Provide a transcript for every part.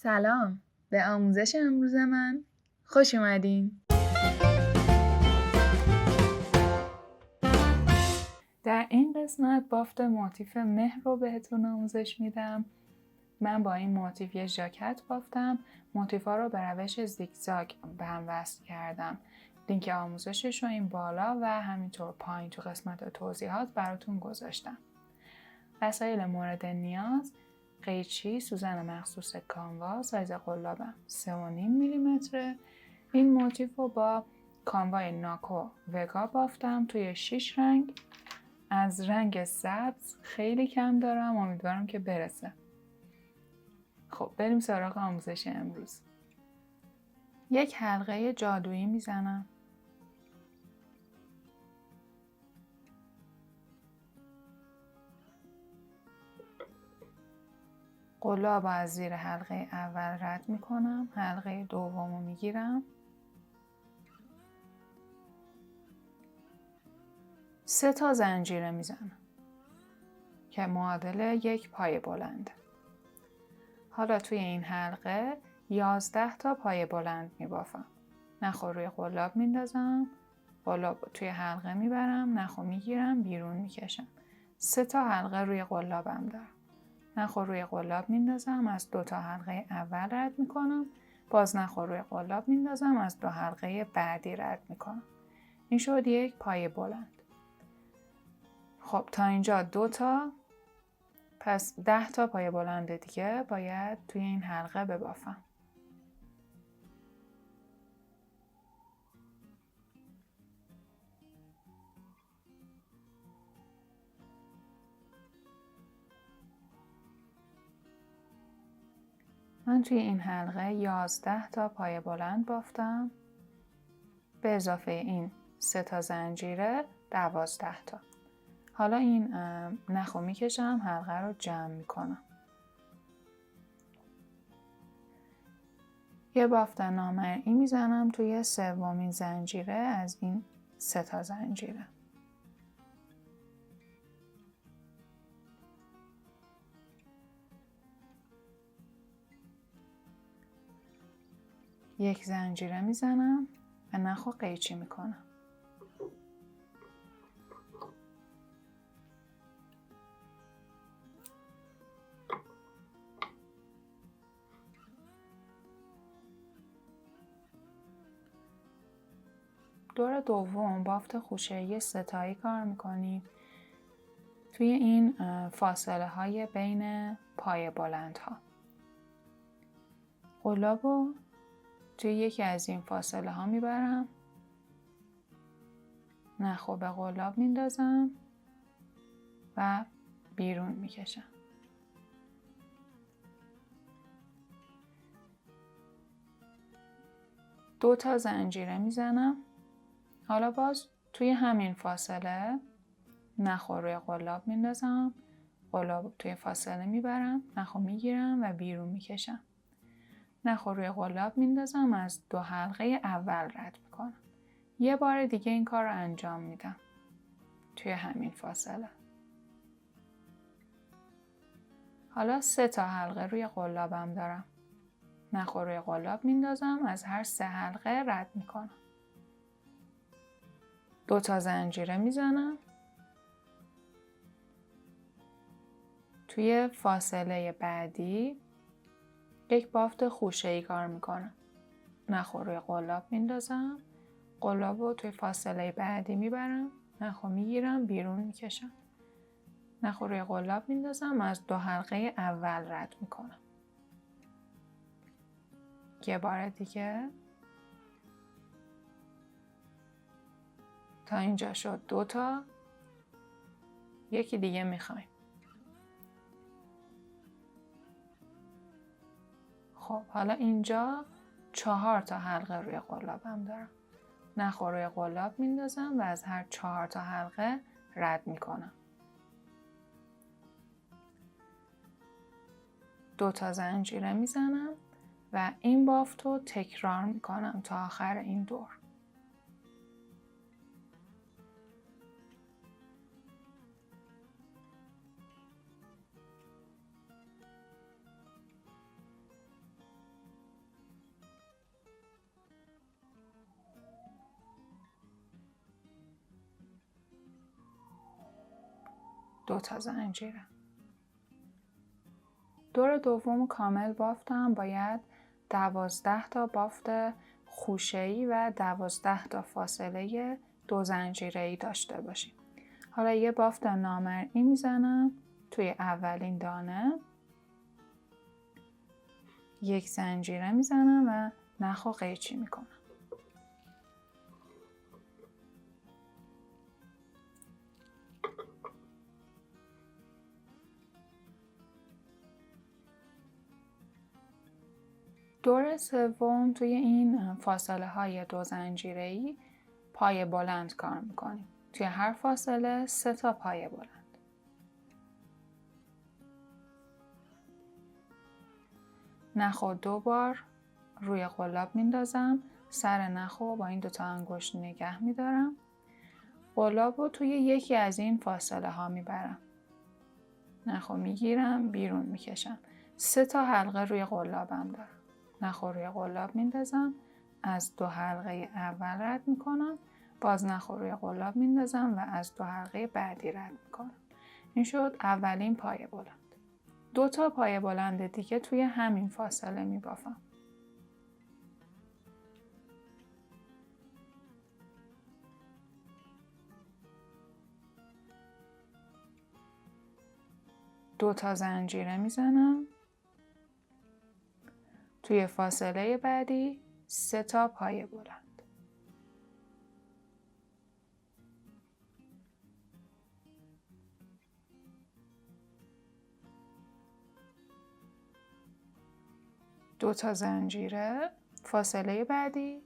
سلام به آموزش امروز من خوش اومدین. در این قسمت بافت موتیف مهر رو بهتون آموزش میدم. من با این موتیف یه ژاکت بافتم. موتیفا رو به روش زیگزاگ به هم وصل کردم. لینک آموزشش رو این بالا و همینطور پایین تو قسمت توضیحات براتون گذاشتم. وسایل مورد نیاز: قیچی، سوزن مخصوص کانوا، سایز قلابم 3.5 میلیمتره. این موتیف رو با کانوای ناکو وگا بافتم توی 6 رنگ. از رنگ سبز خیلی کم دارم، امیدوارم که برسه. خب بریم سراغ آموزش امروز. یک حلقه جادویی میزنم. قلاب از زیر حلقه اول رد میکنم. حلقه دوم رو میگیرم. 3 تا زنجیره میزنم که معادل 1 پایه بلنده. حالا توی این حلقه 11 تا پایه بلند میبافم. نخو روی قلاب میندازم. قلاب توی حلقه میبرم. نخو میگیرم بیرون میکشم. 3 تا حلقه روی قلابم دارم. نخو روی قلاب میندازم. از 2 تا حلقه اول رد میکنم. باز نخو روی قلاب میندازم. از 2 حلقه بعدی رد میکنم. این شد 1 پایه بلند. خب تا اینجا 2 تا، پس 10 تا پایه بلند دیگه باید توی این حلقه ببافم. من توی این حلقه 11 تا پایه بلند بافتم. به اضافه این 3 تا زنجیره 12 تا. حالا این نخو میکشم، حلقه رو جمع میکنم. یه بافت نامرئی میزنم توی سومین زنجیره از این 3 تا زنجیره. یک زنجیره میزنم و نخو قیچی میکنم. دور دوم بافت خوشه‌ای ستایی کار میکنیم. توی این فاصله های بین پایه بلند ها. قلاب رو توی یکی از این فاصله ها میبرم. نخو به قلاب میندازم و بیرون میکشم. دو تا زنجیره میزنم. حالا باز توی همین فاصله نخو روی قلاب میندازم. قلاب توی فاصله میبرم. نخو میگیرم و بیرون میکشم. نخو روی قلاب میندازم. از 2 حلقه اول رد میکنم. یه بار دیگه این کار رو انجام میدم توی همین فاصله. حالا 3 تا حلقه روی قلابم دارم. نخو روی قلاب میندازم. از هر 3 حلقه رد میکنم. 2 تا زنجیره میزنم. توی فاصله بعدی یک بافت خوشه‌ای کار میکنم. نخو روی قلاب میندازم. قلاب رو توی فاصله بعدی میبرم. نخو میگیرم بیرون میکشم. نخو روی قلاب میندازم. از 2 حلقه اول رد میکنم. یه بار دیگه. تا اینجا شد 2 تا. یکی دیگه میخوایم. خب حالا اینجا 4 تا حلقه روی قلابم دارم. نخو روی قلاب میندازم و از هر 4 تا حلقه رد میکنم. 2 تا زنجیره میزنم و این بافت رو تکرار میکنم تا آخر این دور. 2 تا زنجیره. دور دوم کامل بافتم. باید 12 تا بافت خوشه‌ای و 12 تا فاصله 2 زنجیره‌ای داشته باشیم. حالا یه بافت نامرئی میزنم توی اولین دانه، 1 زنجیره میزنم و نخ و قیچی میکنم. دور سوم توی این فاصله های 2 زنجیره‌ای پای بلند کار میکنیم. توی هر فاصله 3 تا پای بلند. نخو 2 بار روی قلاب میندازم. سر نخو با این 2 تا انگشت نگه میدارم. قلاب رو توی یکی از این فاصله ها میبرم. نخو میگیرم، بیرون میکشم. 3 تا حلقه روی قلابم دارم. نخو روی قلاب میندازم، از 2 حلقه اول رد میکنم، باز نخو روی قلاب میندازم و از 2 حلقه بعدی رد میکنم. این شد اولین پایه بلند. 2 تا پایه بلند دیگه توی همین فاصله میبافم. دو تا زنجیره میزنم. توی فاصله بعدی 3 تا پایه بلند. دو تا زنجیره، فاصله بعدی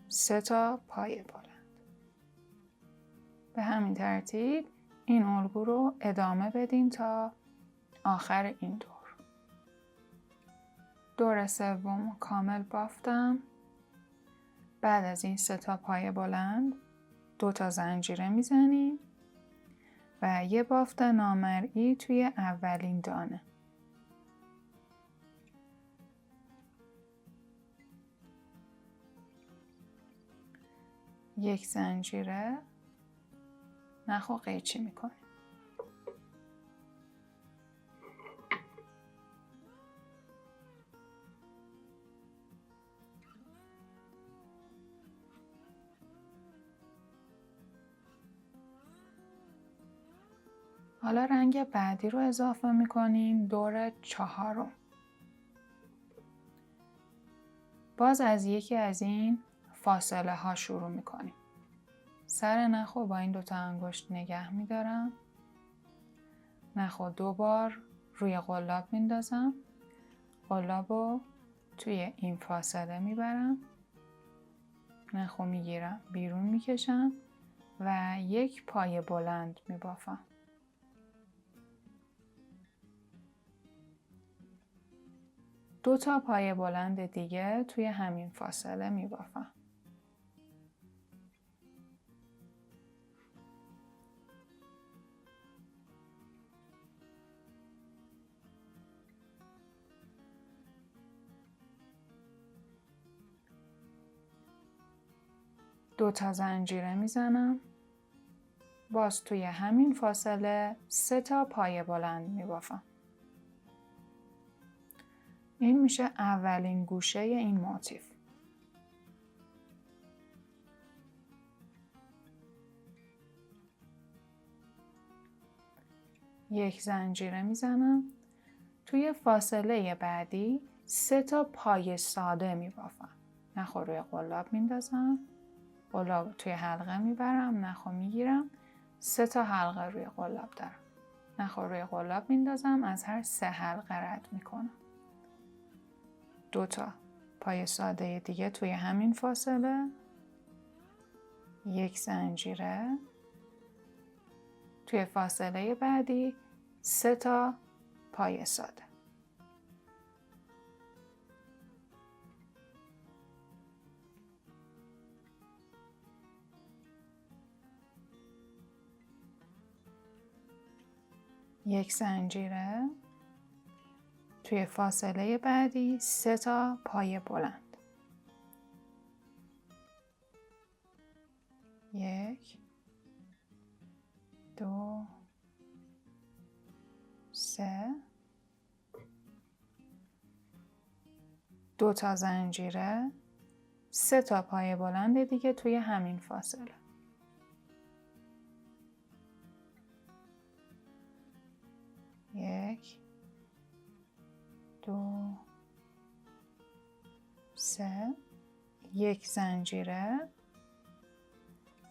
3 تا پایه بلند. به همین ترتیب این الگو رو ادامه بدین تا آخر این دور. دور سوم کامل بافتم. بعد از این 3 تا پایه بلند 2 تا زنجیره میزنیم و یه بافت نامرئی توی اولین دانه. یک زنجیره، نخ و قیچی میکنیم. حالا رنگ بعدی رو اضافه میکنیم، دور چهارم. باز از یکی از این فاصله ها شروع میکنیم. سر نخو با این 2 تا انگشت نگه میدارم. نخو 2 بار روی قلاب میندازم. قلاب رو توی این فاصله میبرم. نخو میگیرم، بیرون میکشم و یک پایه بلند میبافم. دو تا پایه بلند دیگه توی همین فاصله میبافم. دو تا زنجیره میزنم. باز توی همین فاصله 3 تا پایه بلند میبافم. این میشه اولین گوشه این موتیف. یک زنجیره میزنم. توی فاصله بعدی 3 تا پایه ساده میبافم. نخو روی قلاب میندازم. قلاب توی حلقه میبرم. نخو میگیرم. 3 تا حلقه روی قلاب دارم. نخو روی قلاب میندازم. از هر 3 حلقه رد میکنم. 2 تا پایه ساده دیگه توی همین فاصله. یک زنجیره. توی فاصله بعدی 3 تا پایه ساده. یک زنجیره. توی فاصله بعدی 3 تا پایه بلند. 1 2 3 2 تا زنجیره 3 تا پای بلند دیگه توی همین فاصله. 1 2 3 1 زنجیره،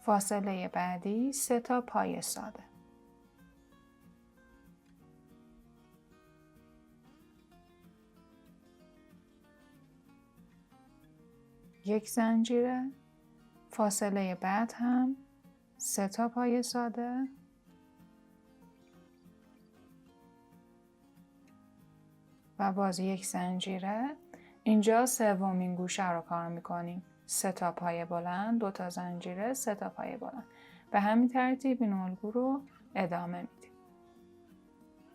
فاصله بعدی 3 تا پای ساده. یک زنجیره، فاصله بعد هم 3 تا پای ساده و باز یک زنجیره. اینجا سومین گوشه رو کار میکنیم. 3 تا پای بلند، 2 تا زنجیره، 3 تا پای بلند. به همین ترتیب این الگو رو ادامه میدیم.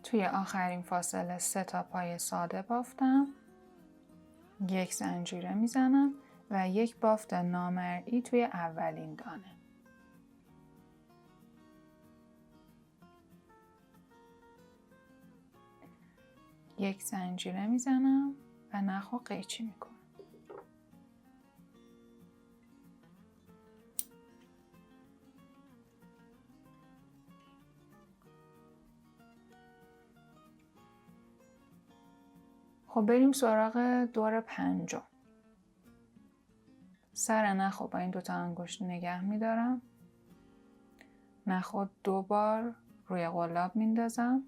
توی آخرین فاصله 3 تا پای ساده بافتم، یک زنجیره میزنم و یک بافت نامرئی توی اولین دانه. یک زنجیره میزنم و نخو قیچی میکنم. خب بریم سراغ دور پنجم. سر نخو با این 2 تا انگشت نگه میدارم. نخو 2 بار روی قلاب میندازم.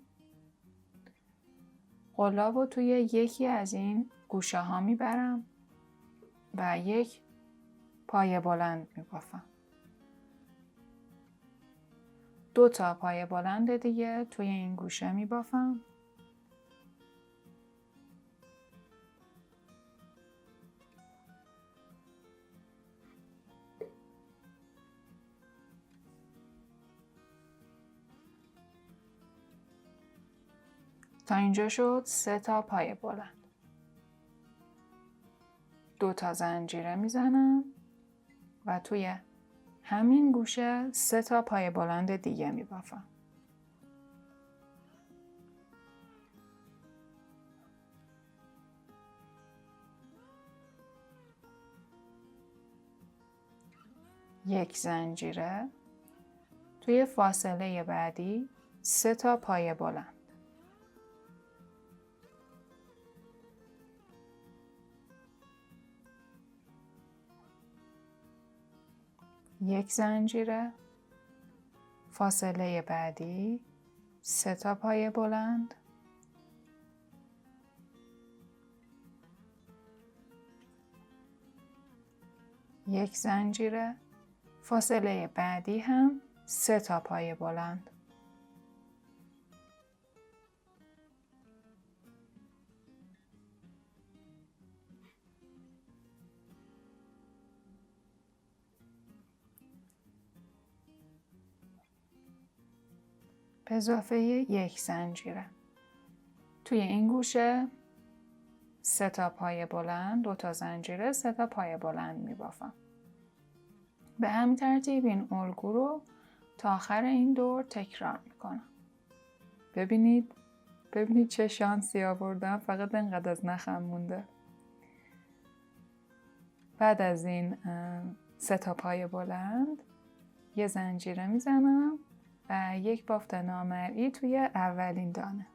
قلاب رو توی یکی از این گوشه ها میبرم و یک پای بلند میبافم. 2 تا پای بلند دیگه توی این گوشه میبافم. تا اینجا شد 3 تا پای بلند. 2 تا زنجیره میزنم و توی همین گوشه 3 تا پای بلند دیگه میبافم. یک زنجیره، توی فاصله بعدی 3 تا پای بلند. یک زنجیره، فاصله بعدی 3 تا پای بلند. یک زنجیره، فاصله بعدی هم 3 تا پای بلند. به اضافه یک زنجیره. توی این گوشه 3 تا پای بلند، 2 تا زنجیره، 3 تا پای بلند میبافم. به همین ترتیب این الگو رو تا آخر این دور تکرار میکنم. ببینید چه شانسی آوردم، فقط اینقدر از نخم مونده. بعد از این 3 تا پای بلند یه زنجیره میزنم و یک بافت نامرئی توی اولین دانه.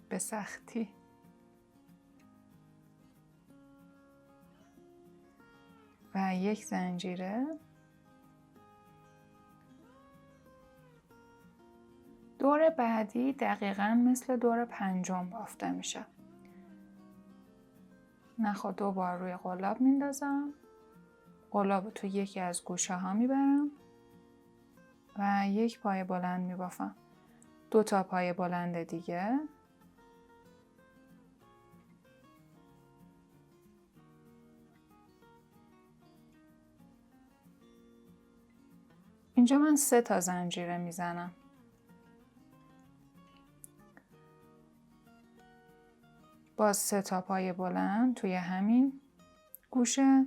به سختی. و یک زنجیره. دور بعدی دقیقاً مثل دور پنجم بافته میشه. نخو 2 بار روی قلاب میندازم. قلاب تو یکی از گوشه ها میبرم و یک پای بلند میبافم. 2 تا پای بلند دیگه. اینجا من 3 تا زنجیره میزنم. باز 3 تا پای بلند توی همین گوشه.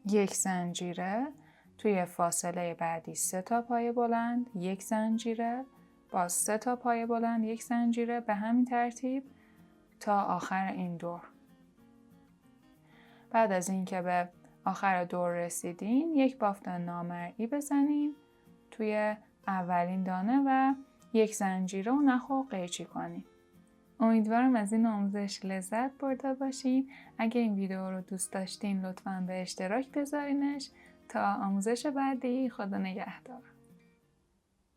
یک زنجیره، توی فاصله بعدی 3 تا پای بلند، یک زنجیره، باز 3 تا پای بلند، یک زنجیره، به همین ترتیب تا آخر این دور. بعد از اینکه به آخر دور رسیدین یک بافت نامرئی بزنین توی اولین دانه و یک زنجیره و نخ و قیچی کنین. امیدوارم از این آموزش لذت برده باشین. اگه این ویدیو رو دوست داشتین لطفاً به اشتراک بذارینش. تا آموزش بعدی، خدا نگهدار.